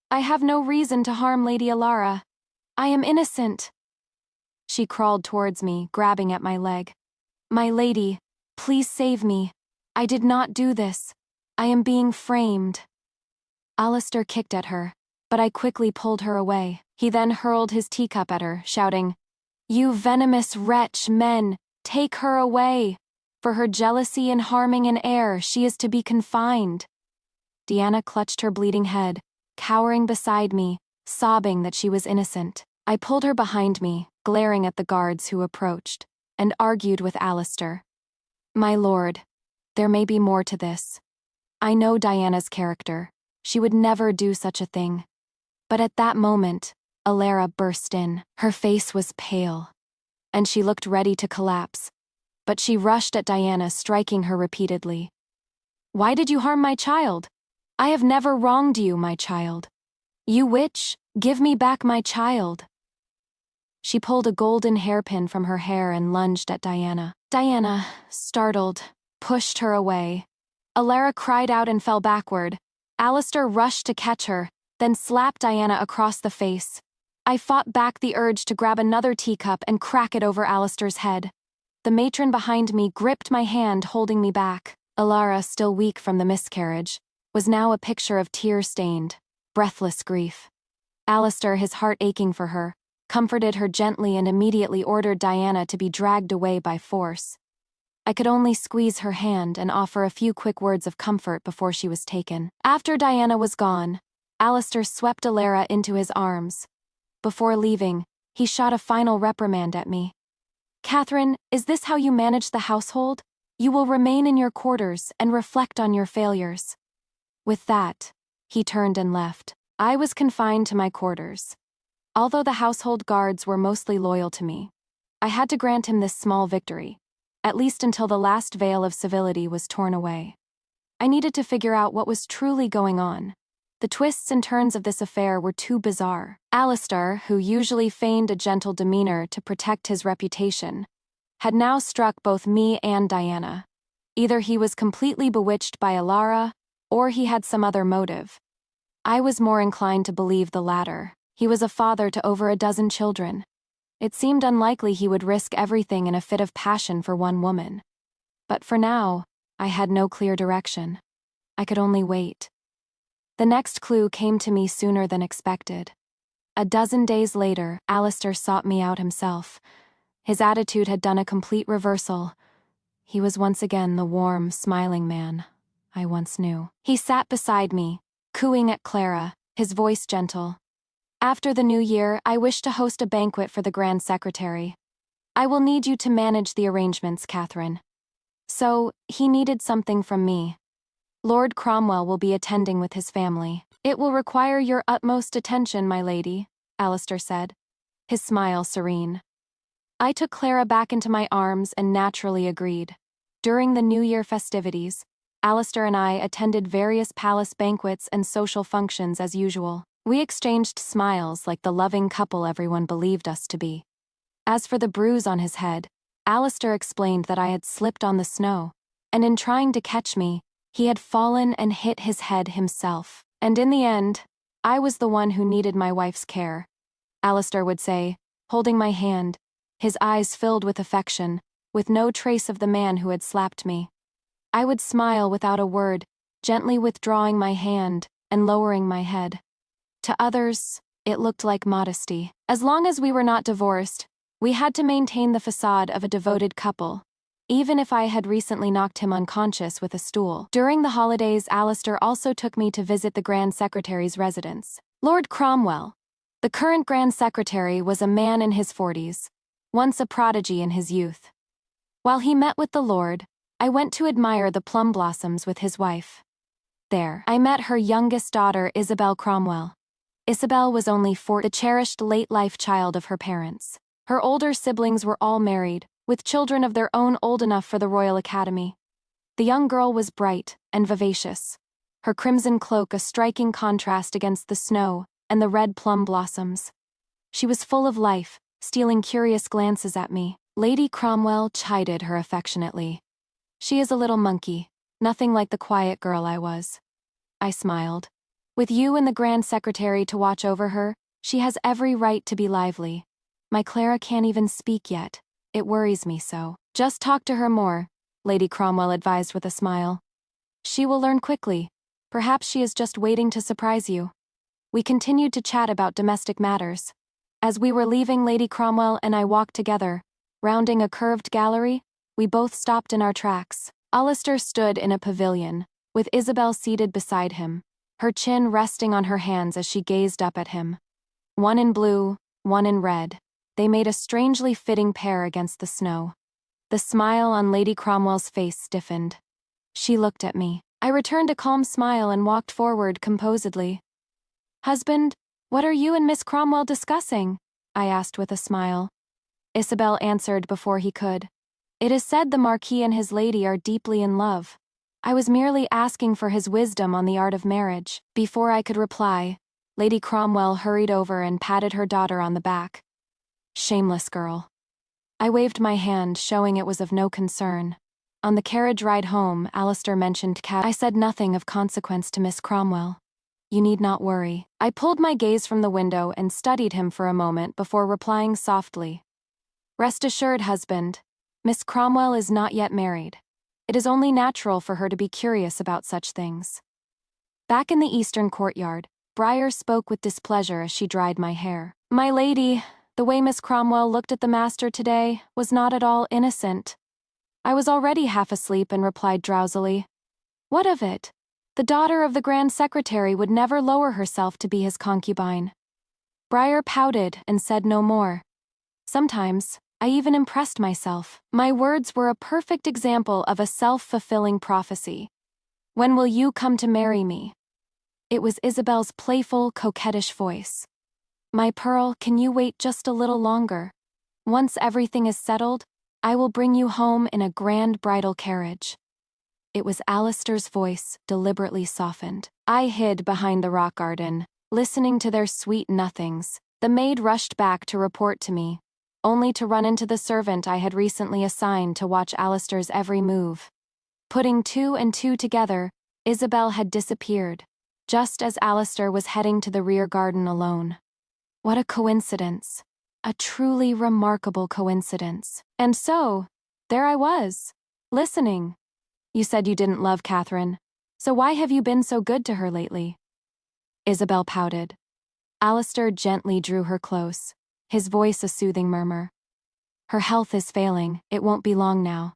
I have no reason to harm Lady Alara. I am innocent." She crawled towards me, grabbing at my leg. "My lady, please save me. I did not do this. I am being framed." Alistair kicked at her, but I quickly pulled her away. He then hurled his teacup at her, shouting, "You venomous wretch, men, take her away. For her jealousy and harming an heir, she is to be confined." Diana clutched her bleeding head, cowering beside me, sobbing that she was innocent. I pulled her behind me, glaring at the guards who approached, and argued with Alistair. "My lord, there may be more to this. I know Diana's character. She would never do such a thing." But at that moment, Alara burst in. Her face was pale, and she looked ready to collapse. But she rushed at Diana, striking her repeatedly. "Why did you harm my child? I have never wronged you, my child. You witch, give me back my child." She pulled a golden hairpin from her hair and lunged at Diana. Diana, startled, pushed her away. Alara cried out and fell backward. Alistair rushed to catch her, then slapped Diana across the face. I fought back the urge to grab another teacup and crack it over Alistair's head. The matron behind me gripped my hand, holding me back. Alara, still weak from the miscarriage, was now a picture of tear-stained, breathless grief. Alistair, his heart aching for her, comforted her gently and immediately ordered Diana to be dragged away by force. I could only squeeze her hand and offer a few quick words of comfort before she was taken. After Diana was gone, Alistair swept Alara into his arms. Before leaving, he shot a final reprimand at me. "Catherine, is this how you manage the household? You will remain in your quarters and reflect on your failures." With that, he turned and left. I was confined to my quarters. Although the household guards were mostly loyal to me, I had to grant him this small victory, at least until the last veil of civility was torn away. I needed to figure out what was truly going on. The twists and turns of this affair were too bizarre. Alistair, who usually feigned a gentle demeanor to protect his reputation, had now struck both me and Diana. Either he was completely bewitched by Alara, or he had some other motive. I was more inclined to believe the latter. He was a father to over a dozen children. It seemed unlikely he would risk everything in a fit of passion for one woman. But for now, I had no clear direction. I could only wait. The next clue came to me sooner than expected. A dozen days later, Alistair sought me out himself. His attitude had done a complete reversal. He was once again the warm, smiling man I once knew. He sat beside me, cooing at Clara, his voice gentle. After the new year, I wish to host a banquet for the Grand Secretary. I will need you to manage the arrangements, Catherine. So, he needed something from me. Lord Cromwell will be attending with his family. It will require your utmost attention, my lady, Alistair said, his smile serene. I took Clara back into my arms and naturally agreed. During the New Year festivities, Alistair and I attended various palace banquets and social functions as usual. We exchanged smiles like the loving couple everyone believed us to be. As for the bruise on his head, Alistair explained that I had slipped on the snow, and in trying to catch me, he had fallen and hit his head himself. And in the end, I was the one who needed my wife's care, Alistair would say, holding my hand, his eyes filled with affection, with no trace of the man who had slapped me. I would smile without a word, gently withdrawing my hand and lowering my head. To others, it looked like modesty. As long as we were not divorced, we had to maintain the facade of a devoted couple, even if I had recently knocked him unconscious with a stool. During the holidays, Alistair also took me to visit the Grand Secretary's residence. Lord Cromwell, the current Grand Secretary, was a man in his 40s, once a prodigy in his youth. While he met with the Lord, I went to admire the plum blossoms with his wife. There, I met her youngest daughter, Isabel Cromwell. Isabel was only 4, the cherished late-life child of her parents. Her older siblings were all married, with children of their own old enough for the Royal Academy. The young girl was bright and vivacious, her crimson cloak a striking contrast against the snow and the red plum blossoms. She was full of life, stealing curious glances at me. Lady Cromwell chided her affectionately. She is a little monkey, nothing like the quiet girl I was. I smiled. With you and the Grand Secretary to watch over her, she has every right to be lively. My Clara can't even speak yet. It worries me so. Just talk to her more, Lady Cromwell advised with a smile. She will learn quickly. Perhaps she is just waiting to surprise you. We continued to chat about domestic matters. As we were leaving, Lady Cromwell and I walked together. Rounding a curved gallery, we both stopped in our tracks. Alistair stood in a pavilion, with Isabel seated beside him, her chin resting on her hands as she gazed up at him. One in blue, one in red, they made a strangely fitting pair against the snow. The smile on Lady Cromwell's face stiffened. She looked at me. I returned a calm smile and walked forward composedly. "Husband, what are you and Miss Cromwell discussing?" I asked with a smile. Isabel answered before he could. "It is said the Marquis and his lady are deeply in love. I was merely asking for his wisdom on the art of marriage." Before I could reply, Lady Cromwell hurried over and patted her daughter on the back. Shameless girl. I waved my hand, showing it was of no concern. On the carriage ride home, Alistair mentioned I said nothing of consequence to Miss Cromwell. You need not worry. I pulled my gaze from the window and studied him for a moment before replying softly. Rest assured, husband, Miss Cromwell is not yet married. It is only natural for her to be curious about such things. Back in the eastern courtyard, Briar spoke with displeasure as she dried my hair. My lady, the way Miss Cromwell looked at the master today was not at all innocent. I was already half asleep and replied drowsily. What of it? The daughter of the Grand Secretary would never lower herself to be his concubine. Briar pouted and said no more. Sometimes, I even impressed myself. My words were a perfect example of a self-fulfilling prophecy. When will you come to marry me? It was Isabel's playful, coquettish voice. My pearl, can you wait just a little longer? Once everything is settled, I will bring you home in a grand bridal carriage. It was Alistair's voice, deliberately softened. I hid behind the rock garden, listening to their sweet nothings. The maid rushed back to report to me, only to run into the servant I had recently assigned to watch Alistair's every move. Putting two and two together, Isabel had disappeared, just as Alistair was heading to the rear garden alone. What a coincidence. A truly remarkable coincidence. And so, there I was, listening. You said you didn't love Catherine, so why have you been so good to her lately? Isabel pouted. Alistair gently drew her close, his voice a soothing murmur. Her health is failing, it won't be long now.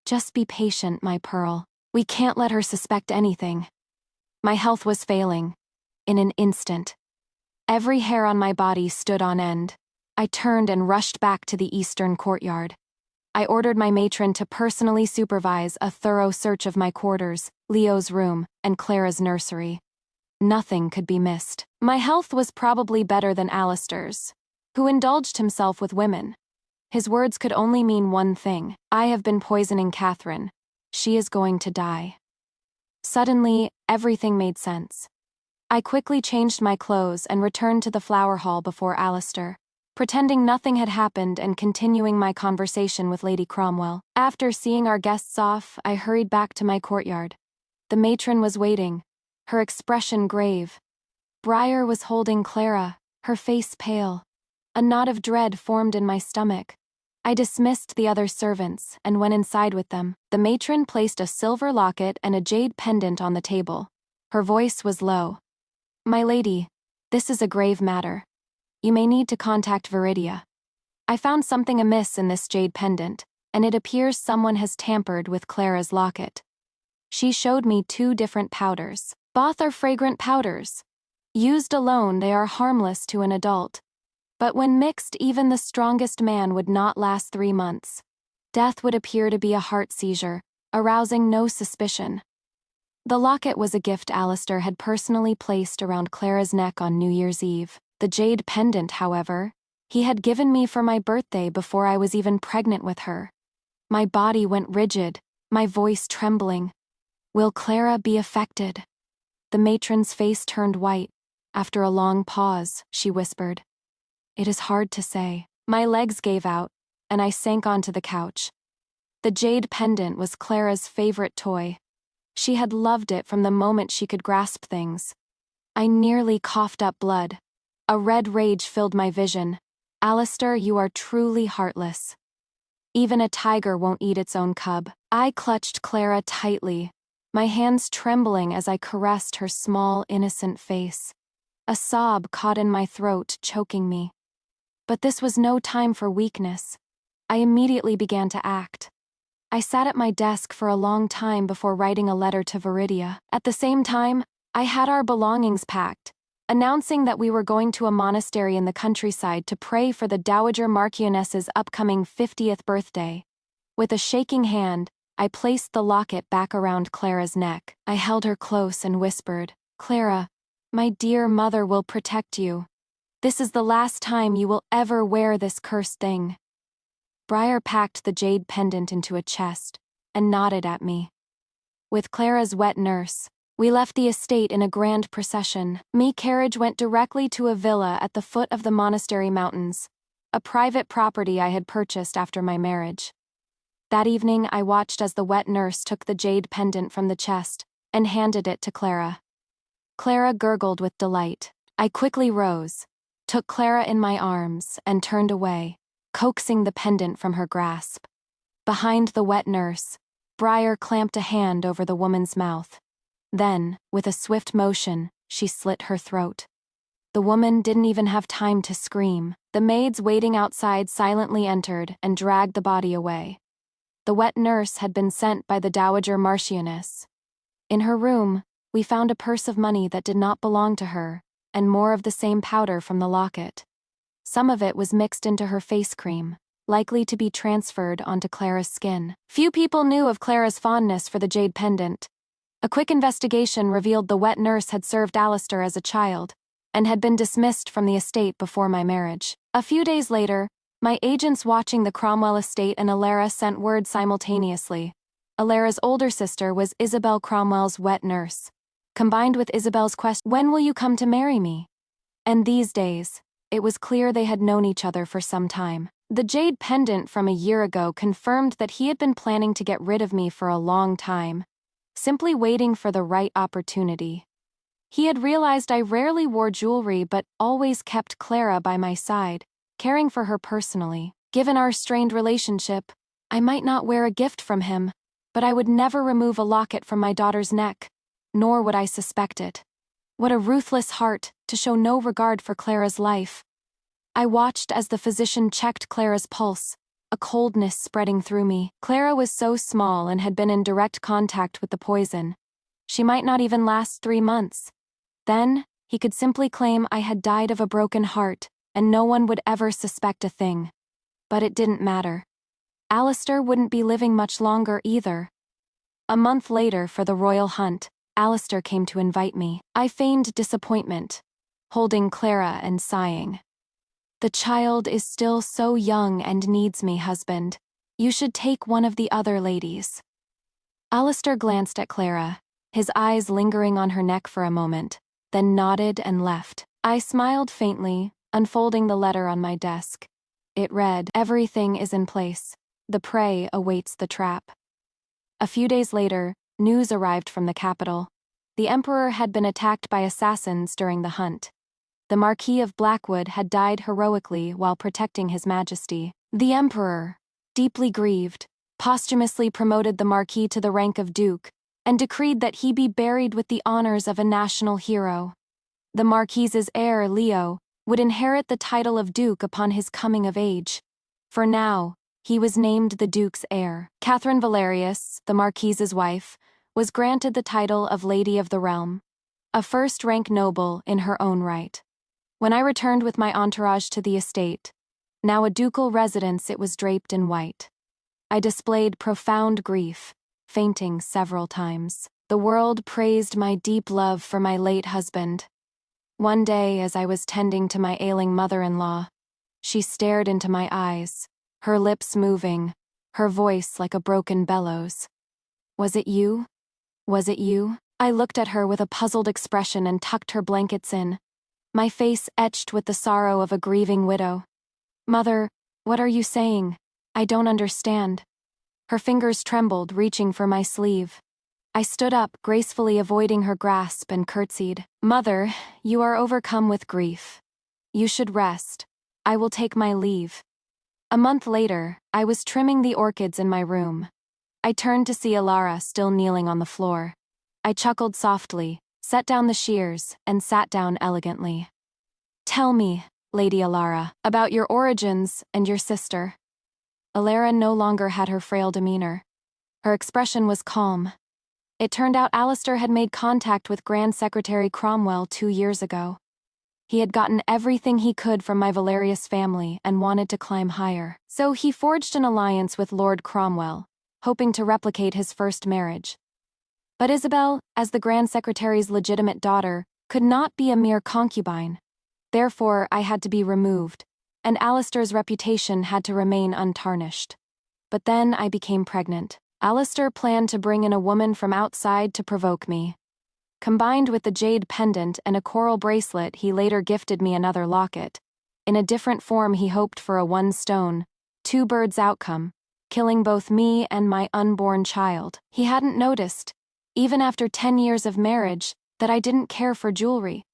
Just be patient, my pearl. We can't let her suspect anything. My health was failing. In an instant. Every hair on my body stood on end. I turned and rushed back to the eastern courtyard. I ordered my matron to personally supervise a thorough search of my quarters, Leo's room, and Clara's nursery. Nothing could be missed. My health was probably better than Alistair's, who indulged himself with women. His words could only mean one thing. I have been poisoning Catherine. She is going to die. Suddenly, everything made sense. I quickly changed my clothes and returned to the flower hall before Alistair, pretending nothing had happened and continuing my conversation with Lady Cromwell. After seeing our guests off, I hurried back to my courtyard. The matron was waiting, her expression grave. Briar was holding Clara, her face pale. A knot of dread formed in my stomach. I dismissed the other servants and went inside with them. The matron placed a silver locket and a jade pendant on the table. Her voice was low. My lady, this is a grave matter. You may need to contact Viridia. I found something amiss in this jade pendant, and it appears someone has tampered with Clara's locket. She showed me 2 different powders. Both are fragrant powders. Used alone, they are harmless to an adult. But when mixed, even the strongest man would not last 3 months. Death would appear to be a heart seizure, arousing no suspicion. The locket was a gift Alistair had personally placed around Clara's neck on New Year's Eve. The jade pendant, however, he had given me for my birthday before I was even pregnant with her. My body went rigid, my voice trembling. Will Clara be affected? The matron's face turned white. After a long pause, she whispered, It is hard to say. My legs gave out, and I sank onto the couch. The jade pendant was Clara's favorite toy. She had loved it from the moment she could grasp things. I nearly coughed up blood. A red rage filled my vision. Alistair, you are truly heartless. Even a tiger won't eat its own cub. I clutched Clara tightly, my hands trembling as I caressed her small, innocent face. A sob caught in my throat, choking me. But this was no time for weakness. I immediately began to act. I sat at my desk for a long time before writing a letter to Viridia. At the same time, I had our belongings packed, announcing that we were going to a monastery in the countryside to pray for the Dowager Marchioness's upcoming 50th birthday. With a shaking hand, I placed the locket back around Clara's neck. I held her close and whispered, Clara, my dear mother will protect you. This is the last time you will ever wear this cursed thing. Briar packed the jade pendant into a chest and nodded at me. With Clara's wet nurse, we left the estate in a grand procession. My carriage went directly to a villa at the foot of the monastery mountains, a private property I had purchased after my marriage. That evening, I watched as the wet nurse took the jade pendant from the chest and handed it to Clara. Clara gurgled with delight. I quickly rose, took Clara in my arms, and turned away, coaxing the pendant from her grasp. Behind the wet nurse, Briar clamped a hand over the woman's mouth. Then, with a swift motion, she slit her throat. The woman didn't even have time to scream. The maids waiting outside silently entered and dragged the body away. The wet nurse had been sent by the Dowager Marchioness. In her room, we found a purse of money that did not belong to her, and more of the same powder from the locket. Some of it was mixed into her face cream, likely to be transferred onto Clara's skin. Few people knew of Clara's fondness for the jade pendant. A quick investigation revealed the wet nurse had served Alistair as a child, and had been dismissed from the estate before my marriage. A few days later, my agents watching the Cromwell estate and Alara sent word simultaneously. Alara's older sister was Isabel Cromwell's wet nurse, combined with Isabel's question, "When will you come to marry me?" And these days, It was clear they had known each other for some time. The jade pendant from a year ago confirmed that he had been planning to get rid of me for a long time, simply waiting for the right opportunity. He had realized I rarely wore jewelry but always kept Clara by my side, caring for her personally. Given our strained relationship, I might not wear a gift from him, but I would never remove a locket from my daughter's neck, nor would I suspect it. What a ruthless heart to show no regard for Clara's life. I watched as the physician checked Clara's pulse, a coldness spreading through me. Clara was so small and had been in direct contact with the poison. She might not even last 3 months. Then, he could simply claim I had died of a broken heart, and no one would ever suspect a thing. But it didn't matter. Alistair wouldn't be living much longer either. A month later, for the royal hunt, Alistair came to invite me. I feigned disappointment, holding Clara and sighing. "The child is still so young and needs me, husband. You should take one of the other ladies." Alistair glanced at Clara, his eyes lingering on her neck for a moment, then nodded and left. I smiled faintly, unfolding the letter on my desk. It read, "Everything is in place. The prey awaits the trap." A few days later, news arrived from the capital. The Emperor had been attacked by assassins during the hunt. The Marquis of Blackwood had died heroically while protecting His Majesty. The Emperor, deeply grieved, posthumously promoted the Marquis to the rank of Duke and decreed that he be buried with the honors of a national hero. The Marquis's heir, Leo, would inherit the title of Duke upon his coming of age. For now, he was named the Duke's heir. Catherine Valerius, the Marquis's wife, was granted the title of Lady of the Realm, a first-rank noble in her own right. When I returned with my entourage to the estate, now a ducal residence, it was draped in white. I displayed profound grief, fainting several times. The world praised my deep love for my late husband. One day, as I was tending to my ailing mother-in-law, she stared into my eyes, her lips moving, her voice like a broken bellows. "Was it you? Was it you?" I looked at her with a puzzled expression and tucked her blankets in, my face etched with the sorrow of a grieving widow. "Mother, what are you saying? I don't understand." Her fingers trembled, reaching for my sleeve. I stood up, gracefully avoiding her grasp, and curtsied. "Mother, you are overcome with grief. You should rest. I will take my leave." A month later, I was trimming the orchids in my room. I turned to see Alara still kneeling on the floor. I chuckled softly, set down the shears, and sat down elegantly. "Tell me, Lady Alara, about your origins and your sister." Alara no longer had her frail demeanor. Her expression was calm. It turned out Alistair had made contact with Grand Secretary Cromwell 2 years ago. He had gotten everything he could from my Valerius family and wanted to climb higher. So he forged an alliance with Lord Cromwell, hoping to replicate his first marriage. But Isabel, as the Grand Secretary's legitimate daughter, could not be a mere concubine. Therefore, I had to be removed, and Alistair's reputation had to remain untarnished. But then I became pregnant. Alistair planned to bring in a woman from outside to provoke me. Combined with the jade pendant and a coral bracelet, he later gifted me another locket. In a different form, he hoped for a one-stone, two-birds outcome, killing both me and my unborn child. He hadn't noticed, even after 10 years of marriage, that I didn't care for jewelry.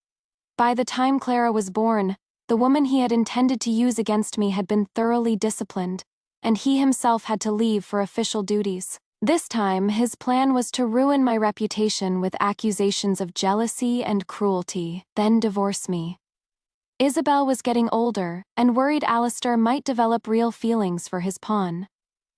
By the time Clara was born, the woman he had intended to use against me had been thoroughly disciplined, and he himself had to leave for official duties. This time, his plan was to ruin my reputation with accusations of jealousy and cruelty, then divorce me. Isabel was getting older, and worried Alistair might develop real feelings for his pawn.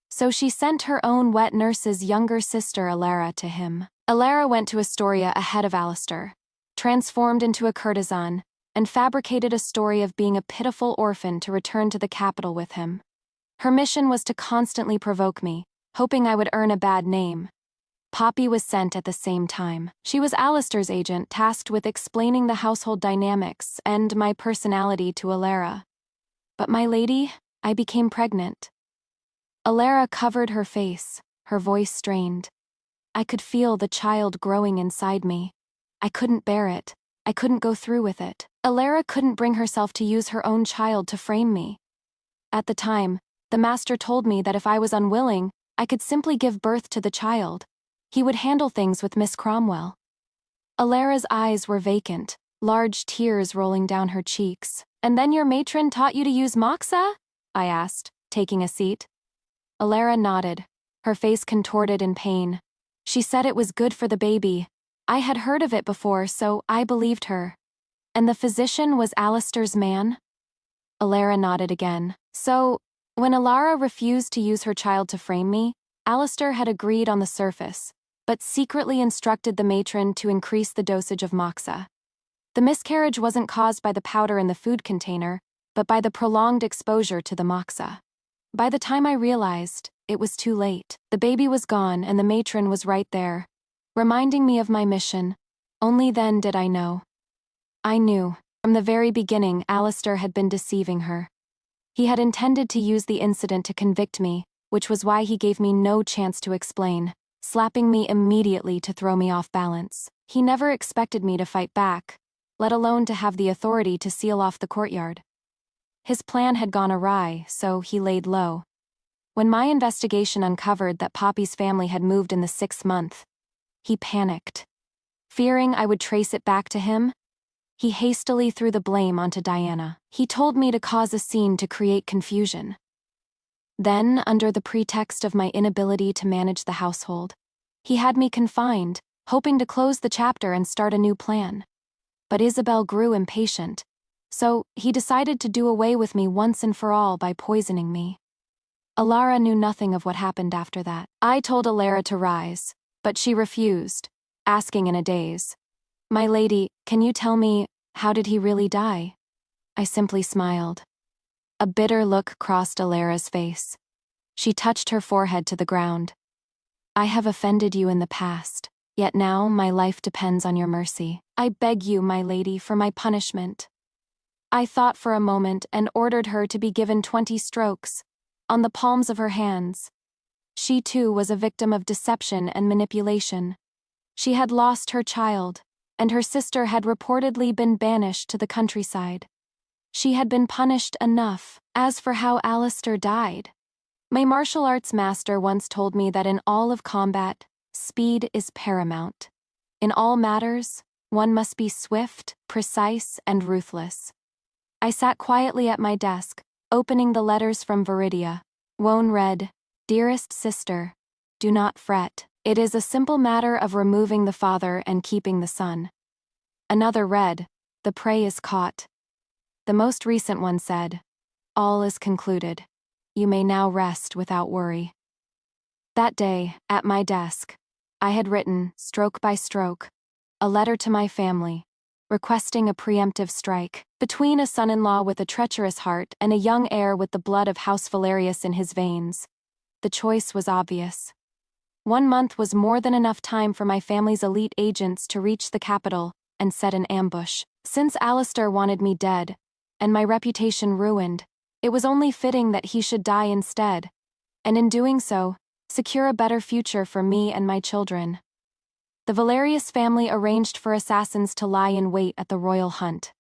So she sent her own wet nurse's younger sister Alara to him. Alara went to Astoria ahead of Alistair, transformed into a courtesan, and fabricated a story of being a pitiful orphan to return to the capital with him. Her mission was to constantly provoke me, hoping I would earn a bad name. Poppy was sent at the same time. She was Alistair's agent, tasked with explaining the household dynamics and my personality to Alara. But my lady, I became pregnant. Alara covered her face, her voice strained. I could feel the child growing inside me. I couldn't bear it. I couldn't go through with it. Alara couldn't bring herself to use her own child to frame me. At the time, the master told me that if I was unwilling, I could simply give birth to the child. He would handle things with Miss Cromwell. Alara's eyes were vacant, large tears rolling down her cheeks. "And then your matron taught you to use moxa?" I asked, taking a seat. Alara nodded, her face contorted in pain. She said it was good for the baby. I had heard of it before, so I believed her. "And the physician was Alistair's man?" Alara nodded again. "So, when Alara refused to use her child to frame me, Alistair had agreed on the surface, but secretly instructed the matron to increase the dosage of moxa. The miscarriage wasn't caused by the powder in the food container, but by the prolonged exposure to the moxa. By the time I realized, it was too late. The baby was gone and the matron was right there, reminding me of my mission. Only then did I know. I knew, from the very beginning, Alistair had been deceiving her. He had intended to use the incident to convict me, which was why he gave me no chance to explain, slapping me immediately to throw me off balance. He never expected me to fight back, let alone to have the authority to seal off the courtyard. His plan had gone awry, so he laid low. When my investigation uncovered that Poppy's family had moved in the 6th month, he panicked. Fearing I would trace it back to him, he hastily threw the blame onto Diana. He told me to cause a scene to create confusion. Then, under the pretext of my inability to manage the household, he had me confined, hoping to close the chapter and start a new plan. But Isabel grew impatient, so he decided to do away with me once and for all by poisoning me. Alara knew nothing of what happened after that. I told Alara to rise, but she refused, asking in a daze, "My lady, can you tell me, how did he really die?" I simply smiled. A bitter look crossed Alara's face. She touched her forehead to the ground. "I have offended you in the past, yet now my life depends on your mercy. I beg you, my lady, for my punishment." I thought for a moment and ordered her to be given 20 strokes, on the palms of her hands. She too was a victim of deception and manipulation. She had lost her child, and her sister had reportedly been banished to the countryside. She had been punished enough. As for how Alistair died, my martial arts master once told me that in all of combat, speed is paramount. In all matters, one must be swift, precise, and ruthless. I sat quietly at my desk, opening the letters from Viridia. One read, "Dearest sister, do not fret. It is a simple matter of removing the father and keeping the son." Another read, "The prey is caught." The most recent one said, "All is concluded. You may now rest without worry." That day, at my desk, I had written, stroke by stroke, a letter to my family, requesting a preemptive strike. Between a son-in-law with a treacherous heart and a young heir with the blood of House Valerius in his veins, the choice was obvious. 1 month was more than enough time for my family's elite agents to reach the capital and set an ambush. Since Alistair wanted me dead, and my reputation ruined, it was only fitting that he should die instead, and in doing so, secure a better future for me and my children. The Valerius family arranged for assassins to lie in wait at the royal hunt.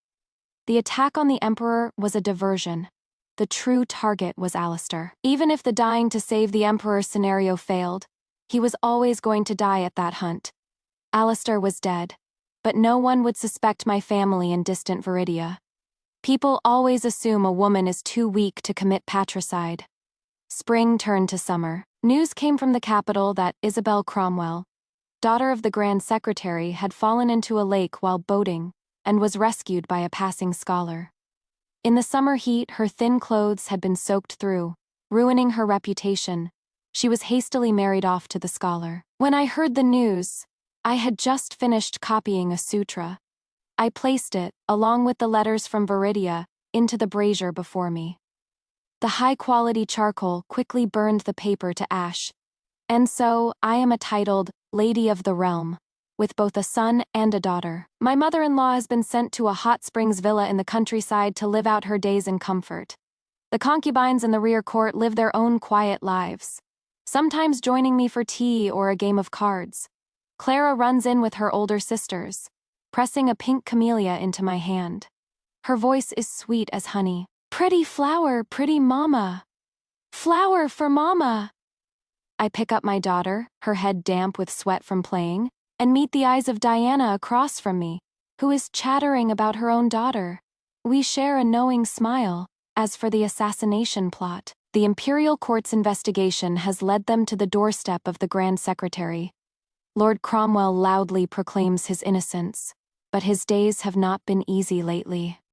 The attack on the emperor was a diversion. The true target was Alistair. Even if the dying to save the emperor scenario failed, he was always going to die at that hunt. Alistair was dead, but no one would suspect my family in distant Viridia. People always assume a woman is too weak to commit patricide. Spring turned to summer. News came from the capital that Isabel Cromwell, daughter of the Grand Secretary, had fallen into a lake while boating and was rescued by a passing scholar. In the summer heat, her thin clothes had been soaked through, ruining her reputation. She was hastily married off to the scholar. When I heard the news, I had just finished copying a sutra. I placed it, along with the letters from Viridia, into the brazier before me. The high-quality charcoal quickly burned the paper to ash, and so I am a titled Lady of the Realm, with both a son and a daughter. My mother-in-law has been sent to a hot springs villa in the countryside to live out her days in comfort. The concubines in the rear court live their own quiet lives, sometimes joining me for tea or a game of cards. Clara runs in with her older sisters, pressing a pink camellia into my hand. Her voice is sweet as honey. Pretty flower, pretty mama. Flower for mama. I pick up my daughter, her head damp with sweat from playing, and meet the eyes of Diana across from me, who is chattering about her own daughter. We share a knowing smile. As for the assassination plot, the Imperial Court's investigation has led them to the doorstep of the Grand Secretary. Lord Cromwell loudly proclaims his innocence, but his days have not been easy lately.